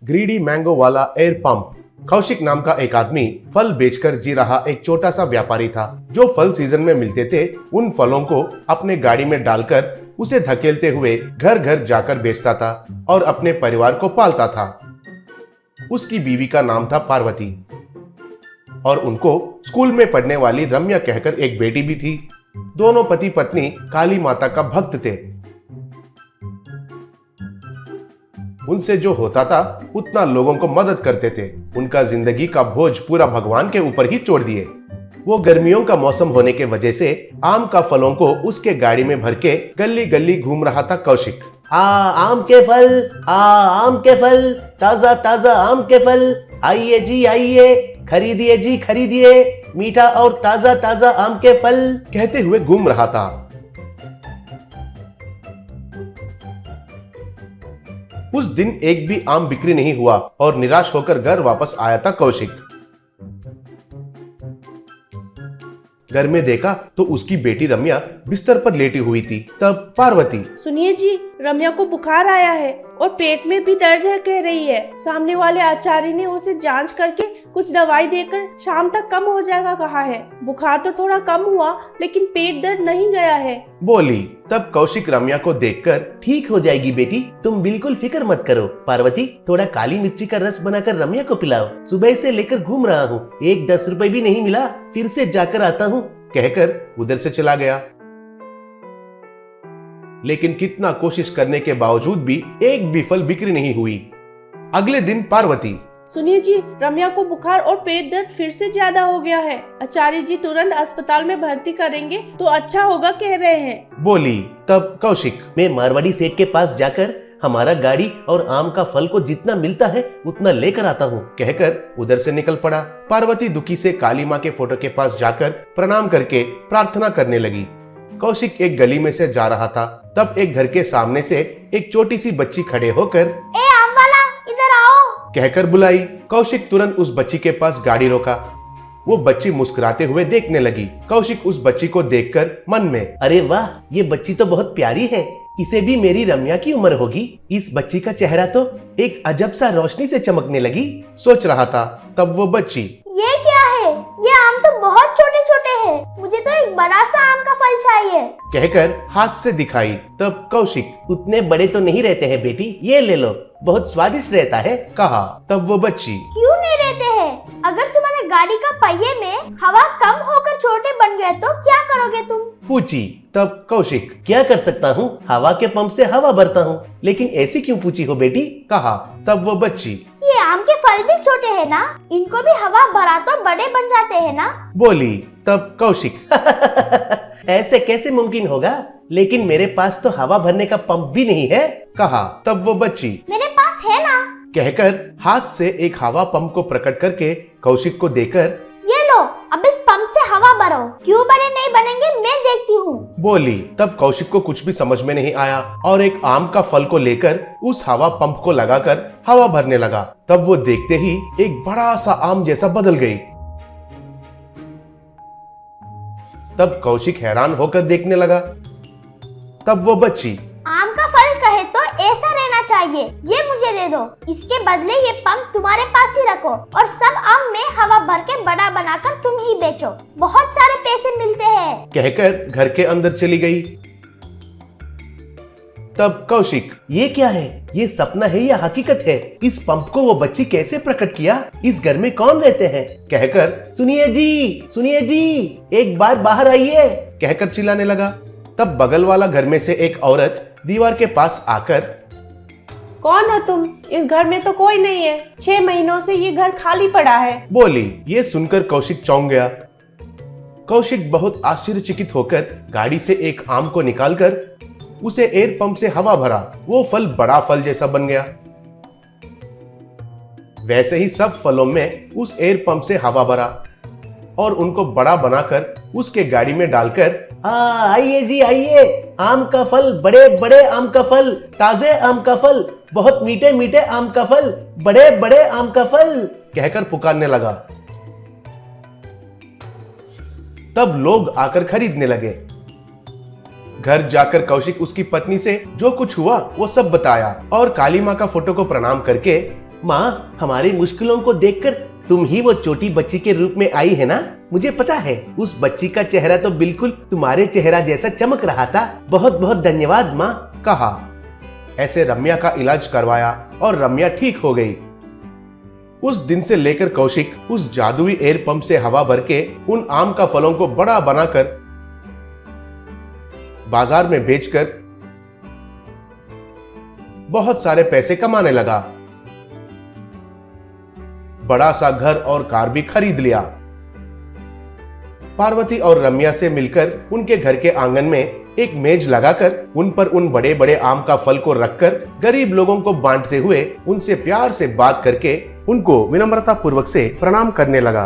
Greedy mango वाला air pump. Kaushik नाम का एक आदमी फल बेचकर जी रहा एक छोटा सा व्यापारी था, जो फल सीजन में मिलते थे उन फलों को अपने गाड़ी में डालकर उसे धकेलते हुए घर घर जाकर बेचता था और अपने परिवार को पालता था। उसकी बीवी का नाम था पार्वती और उनको स्कूल में पढ़ने वाली रम्या कहकर एक बेटी भी थी। दोनों पति पत्नी काली माता का भक्त थे। उनसे जो होता था उतना लोगों को मदद करते थे। उनका जिंदगी का बोझ पूरा भगवान के ऊपर ही छोड़ दिए। वो गर्मियों का मौसम होने के वजह से आम का फलों को उसके गाड़ी में भर के गली गली घूम रहा था कौशिक। आम के फल, आम के फल, ताजा ताजा आम के फल, आइए जी आइए, खरीदिए जी खरीदिए, मीठा और ताजा ताजा आम के फल, कहते हुए घूम रहा था। उस दिन एक भी आम बिक्री नहीं हुआ और निराश होकर घर वापस आया था कौशिक। घर में देखा तो उसकी बेटी रम्या बिस्तर पर लेटी हुई थी। तब पार्वती, सुनिए जी, रम्या को बुखार आया है और पेट में भी दर्द है कह रही है। सामने वाले आचार्य ने उसे जांच करके कुछ दवाई देकर शाम तक कम हो जाएगा कहा है। बुखार तो थोड़ा कम हुआ लेकिन पेट दर्द नहीं गया है, बोली। तब कौशिक रम्या को देखकर, ठीक हो जाएगी बेटी, तुम बिल्कुल फिक्र मत करो। पार्वती, थोड़ा काली मिर्ची का रस बनाकर रम्या को पिलाओ। सुबह से लेकर घूम रहा हूँ, 10 रुपए भी नहीं मिला, फिर से जाकर आता हूँ, कहकर उधर से चला गया। लेकिन कितना कोशिश करने के बावजूद भी एक भी फल बिक्री नहीं हुई। अगले दिन पार्वती, सुनिए जी, रम्या को बुखार और पेट दर्द फिर से ज्यादा हो गया है। आचार्य जी तुरंत अस्पताल में भर्ती करेंगे तो अच्छा होगा कह रहे हैं, बोली। तब कौशिक, मैं मारवाड़ी सेठ के पास जाकर हमारा गाड़ी और आम का फल को जितना मिलता है उतना लेकर आता हूँ, कहकर उधर से निकल पड़ा। पार्वती दुखी से काली माँ के फोटो के पास जाकर प्रणाम करके प्रार्थना करने लगी। कौशिक एक गली में से जा रहा था। तब एक घर के सामने से एक छोटी सी बच्ची खड़े होकर, ए आम वाला, इधर आओ, कहकर बुलाई। कौशिक तुरंत उस बच्ची के पास गाड़ी रोका। वो बच्ची मुस्कुराते हुए देखने लगी। कौशिक उस बच्ची को देखकर मन में, अरे वाह, ये बच्ची तो बहुत प्यारी है, इसे भी मेरी रम्या की उम्र होगी। इस बच्ची का चेहरा तो एक अजब सा रोशनी से चमकने लगी, सोच रहा था। तब वो बच्ची, ये क्या है? ये आम तो बहुत छोटे छोटे हैं। मुझे तो एक बड़ा सा आम का फल चाहिए, कहकर हाथ से दिखाई। तब कौशिक, उतने बड़े तो नहीं रहते हैं बेटी, ये ले लो, बहुत स्वादिष्ट रहता है, कहा। तब वो बच्ची, क्यों नहीं रहते हैं? अगर तुम्हारे गाड़ी का पहिए में हवा कम होकर छोटे बन गए तो क्या करोगे तुम? पूछी। तब कौशिक, क्या कर सकता हूँ, हवा के पंप से हवा भरता हूँ। लेकिन ऐसी क्यों पूछी हो बेटी, कहा। तब वो बच्ची, ये आम के फल भी छोटे हैं ना, इनको भी हवा भरा तो बड़े बन जाते हैं ना, बोली। तब कौशिक, ऐसे कैसे मुमकिन होगा, लेकिन मेरे पास तो हवा भरने का पंप भी नहीं है, कहा। तब वो बच्ची, मेरे पास है ना, कहकर हाथ से एक हवा पंप को प्रकट करके कौशिक को देकर, ये लो, अब इस पंप से हवा भरो। क्यों बड़े नहीं बनेंगे मैं देखती हूँ, बोली। तब कौशिक को कुछ भी समझ में नहीं आया और एक आम का फल को लेकर उस हवा पंप को लगाकर हवा भरने लगा। तब वो देखते ही एक बड़ा सा आम जैसा बदल गई। तब कौशिक हैरान होकर देखने लगा। तब वो बच्ची, आम का फल कहे तो ऐसा रहना चाहिए, ये मुझे दे दो। इसके बदले ये पंप तुम्हारे पास ही रखो और सब आम में हवा भर के बड़ा बनाकर तुम ही बेचो, बहुत सारे पैसे मिलते हैं, कहकर घर के अंदर चली गई। तब कौशिक, ये क्या है, ये सपना है या हकीकत है? इस पंप को वो बच्ची कैसे प्रकट किया? इस घर में कौन रहते हैं? कहकर, सुनिए जी, एक बार बाहर आइए, कहकर चिल्लाने लगा। तब बगल वाला घर में से एक औरत दीवार के पास आकर, कौन हो तुम? इस घर में तो कोई नहीं है, 6 महीनों से ये घर खाली पड़ा है, बोली। ये सुनकर कौशिक चौंक गया। कौशिक बहुत आश्चर्यचकित होकर गाड़ी से एक आम को निकालकर उसे एयर पंप से हवा भरा। वो फल बड़ा फल जैसा बन गया। वैसे ही सब फलों में उस एयर पंप से हवा भरा और उनको बड़ा बनाकर उसके गाड़ी में डालकर, आइए जी आइए, आम का फल, बड़े बड़े आम का फल, ताजे आम का फल, बहुत मीठे मीठे आम का फल, बड़े बड़े आम का फल, कहकर पुकारने लगा। तब लोग आकर खरीदने लगे। घर जाकर कौशिक उसकी पत्नी से जो कुछ हुआ वो सब बताया और काली माँ का फोटो को प्रणाम करके माँ, हमारी मुश्किलों को देखकर तुम ही वो छोटी बच्ची के रूप में आई है ना? मुझे पता है, उस बच्ची का चेहरा तो बिल्कुल तुम्हारे चेहरा जैसा चमक रहा था। बहुत बहुत धन्यवाद माँ, कहा। ऐसे रम्या का इलाज करवाया और रम्या ठीक हो गई। उस दिन से लेकर कौशिक उस जादुई एयर पंप से हवा भर के उन आम का फलों को बड़ा बनाकर बाजार में बेचकर बहुत सारे पैसे कमाने लगा। बड़ा सा घर और कार भी खरीद लिया। पार्वती और रम्या से मिलकर उनके घर के आंगन में एक मेज लगाकर उन पर उन बड़े बड़े आम का फल को रखकर गरीब लोगों को बांटते हुए उनसे प्यार से बात करके उनको विनम्रता पूर्वक से प्रणाम करने लगा।